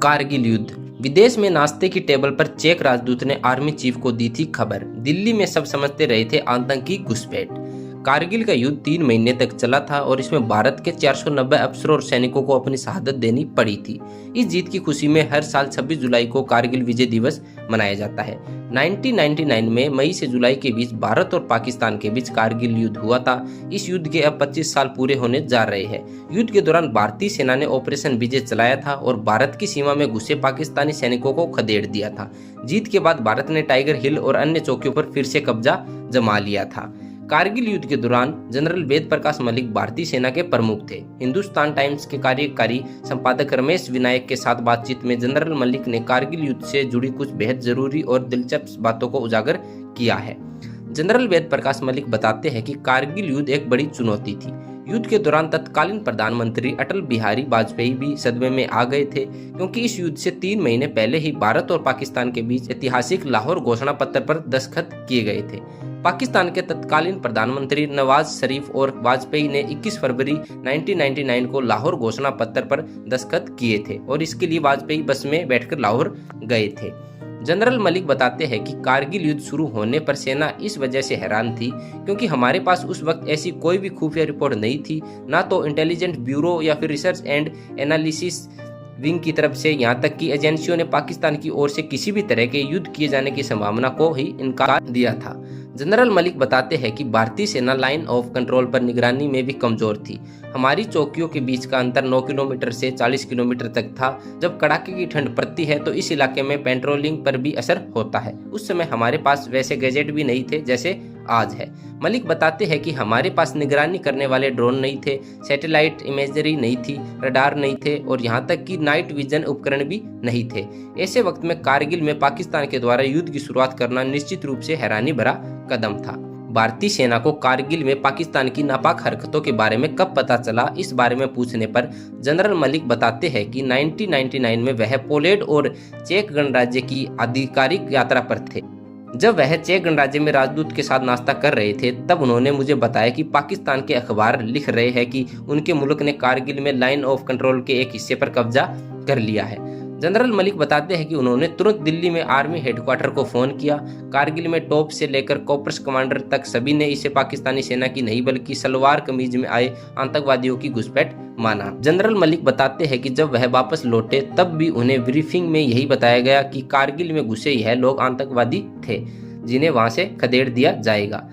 कारगिल युद्ध। विदेश में नाश्ते की टेबल पर चेक राजदूत ने आर्मी चीफ को दी थी खबर। दिल्ली में सब समझते रहे थे आतंकी घुसपैठ। कारगिल का युद्ध 3 महीने तक चला था और इसमें भारत के 490 अफसरों और सैनिकों को अपनी शहादत देनी पड़ी थी। इस जीत की खुशी में हर साल 26 जुलाई को कारगिल विजय दिवस मनाया जाता है। 1999 में मई से जुलाई के बीच भारत और पाकिस्तान के बीच कारगिल युद्ध हुआ था। इस युद्ध के अब 25 साल पूरे होने जा रहे हैं। युद्ध के दौरान भारतीय सेना ने ऑपरेशन विजय चलाया था और भारत की सीमा में घुसे पाकिस्तानी सैनिकों को खदेड़ दिया था। जीत के बाद भारत ने टाइगर हिल और अन्य चौकियों पर फिर से कब्जा जमा लिया था। कारगिल युद्ध के दौरान जनरल वेद प्रकाश मलिक भारतीय सेना के प्रमुख थे। हिंदुस्तान टाइम्स के कार्यकारी संपादक रमेश विनायक के साथ बातचीत में जनरल मलिक ने कारगिल युद्ध से जुड़ी कुछ बेहद जरूरी और दिलचस्प बातों को उजागर किया है। जनरल वेद प्रकाश मलिक बताते हैं कि कारगिल युद्ध एक बड़ी चुनौती थी। युद्ध के दौरान तत्कालीन प्रधानमंत्री अटल बिहारी वाजपेयी भी सदमे में आ गए थे, क्योंकि इस युद्ध से 3 महीने पहले ही भारत और पाकिस्तान के बीच ऐतिहासिक लाहौर घोषणा पत्र पर दस्तखत किए गए थे। पाकिस्तान के तत्कालीन प्रधानमंत्री नवाज शरीफ और वाजपेयी ने 21 फरवरी 1999 को लाहौर घोषणा पत्र पर दस्तखत किए थे और इसके लिए वाजपेयी बस में बैठकर लाहौर गए थे। जनरल मलिक बताते हैं कि कारगिल युद्ध शुरू होने पर सेना इस वजह से हैरान थी क्योंकि हमारे पास उस वक्त ऐसी कोई भी खुफिया रिपोर्ट नहीं थी, ना तो इंटेलिजेंस ब्यूरो या फिर रिसर्च एंड एनालिसिस विंग की तरफ से, यहाँ तक कि एजेंसियों ने पाकिस्तान की ओर से किसी भी तरह के युद्ध किए जाने की संभावना को ही इनकार दिया था। जनरल मलिक बताते हैं कि भारतीय सेना लाइन ऑफ कंट्रोल पर निगरानी में भी कमजोर थी। हमारी चौकियों के बीच का अंतर 9 किलोमीटर से 40 किलोमीटर तक था। जब कड़ाके की ठंड पड़ती है तो इस इलाके में पेट्रोलिंग पर भी असर होता है। उस समय हमारे पास वैसे गैजेट भी नहीं थे जैसे आज है। मलिक बताते हैं कि हमारे पास निगरानी करने वाले ड्रोन नहीं थे, सैटेलाइट इमेजरी नहीं थी, रडार नहीं थे और यहाँ तक कि नाइट विजन उपकरण भी नहीं थे। ऐसे वक्त में कारगिल में पाकिस्तान के द्वारा युद्ध की शुरुआत करना निश्चित रूप से हैरानी भरा कदम था। भारतीय सेना को कारगिल में पाकिस्तान की नापाक हरकतों के बारे में कब पता चला, इस बारे में पूछने पर जनरल मलिक बताते हैं कि 1999 में वह पोलैंड और चेक गणराज्य की आधिकारिक यात्रा पर थे। जब वह चेक गणराज्य में राजदूत के साथ नाश्ता कर रहे थे तब उन्होंने मुझे बताया कि पाकिस्तान के अखबार लिख रहे हैं कि उनके मुल्क ने कारगिल में लाइन ऑफ कंट्रोल के एक हिस्से पर कब्जा कर लिया है। जनरल मलिक बताते हैं कि उन्होंने तुरंत दिल्ली में आर्मी हेडक्वार्टर को फोन किया। कारगिल में टॉप से लेकर कॉर्प्स कमांडर तक सभी ने इसे पाकिस्तानी सेना की नहीं बल्कि सलवार कमीज में आए आतंकवादियों की घुसपैठ माना। जनरल मलिक बताते हैं कि जब वह वापस लौटे तब भी उन्हें ब्रीफिंग में यही बताया गया कि कारगिल में घुसे यह लोग आतंकवादी थे जिन्हें वहां से खदेड़ दिया जाएगा।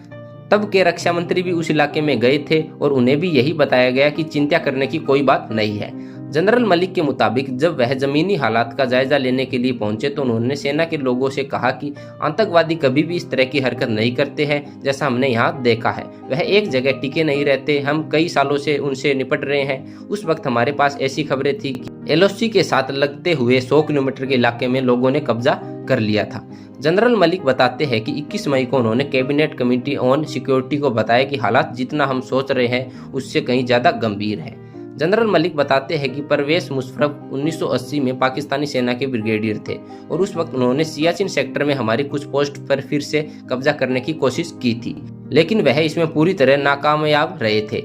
तब के रक्षा मंत्री भी उस इलाके में गए थे और उन्हें भी यही बताया गया कि चिंता करने की कोई बात नहीं है। जनरल मलिक के मुताबिक जब वह जमीनी हालात का जायजा लेने के लिए पहुंचे तो उन्होंने सेना के लोगों से कहा कि आतंकवादी कभी भी इस तरह की हरकत नहीं करते हैं जैसा हमने यहाँ देखा है। वह एक जगह टिके नहीं रहते, हम कई सालों से उनसे निपट रहे हैं। उस वक्त हमारे पास ऐसी खबरें थी कि एलओसी के साथ लगते हुए 100 किलोमीटर के इलाके में लोगों ने कब्जा कर लिया था। जनरल मलिक बताते हैं कि 21 मई को उन्होंने कैबिनेट कमेटी ऑन सिक्योरिटी को बताया कि हालात जितना हम सोच रहे हैं उससे कहीं ज्यादा गंभीर है। जनरल मलिक बताते हैं कि परवेज मुशर्रफ 1980 में पाकिस्तानी सेना के ब्रिगेडियर थे और उस वक्त उन्होंने सियाचिन सेक्टर में हमारी कुछ पोस्ट पर फिर से कब्जा करने की कोशिश की थी, लेकिन वह इसमें पूरी तरह नाकामयाब रहे थे।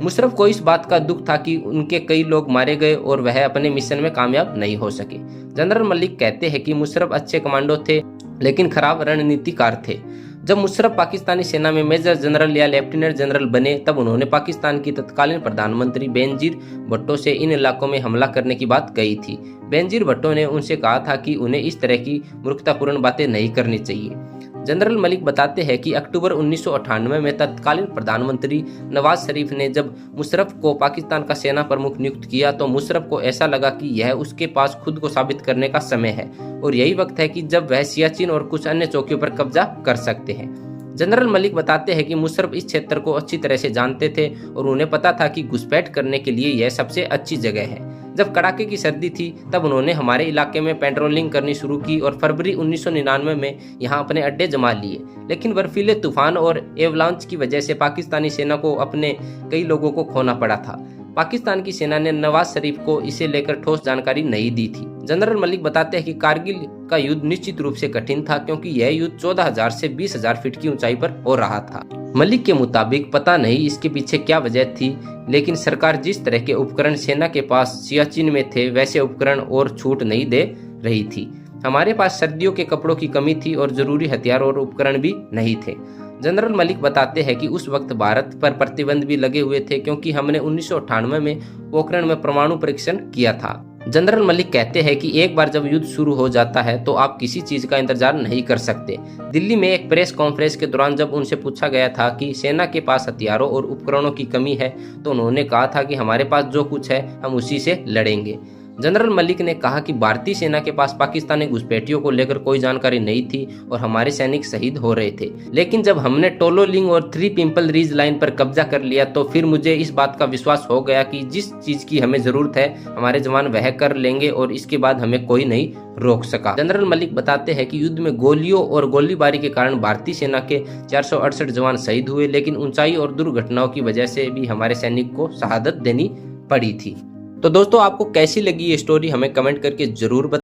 मुशर्रफ को इस बात का दुख था कि उनके कई लोग मारे गए और वह अपने मिशन में कामयाब नहीं हो सके। जनरल मलिक कहते हैं कि मुशर्रफ अच्छे कमांडो थे लेकिन खराब रणनीतिकार थे। जब मुशर्रफ पाकिस्तानी सेना में मेजर जनरल या लेफ्टिनेंट जनरल बने तब उन्होंने पाकिस्तान की तत्कालीन प्रधानमंत्री बेनजीर भुट्टो से इन इलाकों में हमला करने की बात कही थी। बेनजीर भुट्टो ने उनसे कहा था कि उन्हें इस तरह की मूर्खतापूर्ण बातें नहीं करनी चाहिए। जनरल मलिक बताते हैं कि अक्टूबर 1998 में तत्कालीन प्रधानमंत्री नवाज शरीफ ने जब मुशर्रफ को पाकिस्तान का सेना प्रमुख नियुक्त किया तो मुशर्रफ को ऐसा लगा कि यह उसके पास खुद को साबित करने का समय है और यही वक्त है कि जब वह सियाचिन और कुछ अन्य चौकियों पर कब्जा कर सकते हैं। जनरल मलिक बताते हैं कि मुशर्रफ इस क्षेत्र को अच्छी तरह से जानते थे और उन्हें पता था कि घुसपैठ करने के लिए यह सबसे अच्छी जगह है। जब कड़ाके की सर्दी थी तब उन्होंने हमारे इलाके में पेट्रोलिंग करनी शुरू की और फरवरी 1999 में यहाँ अपने अड्डे जमा लिए, लेकिन बर्फीले तूफान और एवलांच की वजह से पाकिस्तानी सेना को अपने कई लोगों को खोना पड़ा था। पाकिस्तान की सेना ने नवाज शरीफ को इसे लेकर ठोस जानकारी नहीं दी थी। जनरल मलिक बताते हैं कि कारगिल का युद्ध निश्चित रूप से कठिन था, क्योंकि यह युद्ध 14,000 से 20,000 फीट की ऊंचाई पर हो रहा था। मलिक के मुताबिक पता नहीं इसके पीछे क्या वजह थी, लेकिन सरकार जिस तरह के उपकरण सेना के पास सियाचिन में थे वैसे उपकरण और छूट नहीं दे रही थी। हमारे पास सर्दियों के कपड़ों की कमी थी और जरूरी हथियार और उपकरण भी नहीं थे। जनरल मलिक बताते हैं कि उस वक्त भारत पर प्रतिबंध भी लगे हुए थे, क्योंकि हमने 1998 में पोखरण में परमाणु परीक्षण किया था। जनरल मलिक कहते हैं कि एक बार जब युद्ध शुरू हो जाता है तो आप किसी चीज का इंतजार नहीं कर सकते। दिल्ली में एक प्रेस कॉन्फ्रेंस के दौरान जब उनसे पूछा गया था कि सेना के पास हथियारों और उपकरणों की कमी है, तो उन्होंने कहा था कि हमारे पास जो कुछ है हम उसी से लड़ेंगे। जनरल मलिक ने कहा कि भारतीय सेना के पास पाकिस्तानी घुसपैठियों को लेकर कोई जानकारी नहीं थी और हमारे सैनिक शहीद हो रहे थे, लेकिन जब हमने टोलोलिंग और 3 पिंपल रिज लाइन पर कब्जा कर लिया तो फिर मुझे इस बात का विश्वास हो गया कि जिस चीज की हमें जरूरत है हमारे जवान वह कर लेंगे और इसके बाद हमें कोई नहीं रोक सका। जनरल मलिक बताते हैं कि युद्ध में गोलियों और गोलीबारी के कारण भारतीय सेना के 468 जवान शहीद हुए, लेकिन ऊंचाई और दुर्घटनाओं की वजह से भी हमारे सैनिक को शहादत देनी पड़ी थी। तो दोस्तों, आपको कैसी लगी ये स्टोरी हमें कमेंट करके जरूर बताएं।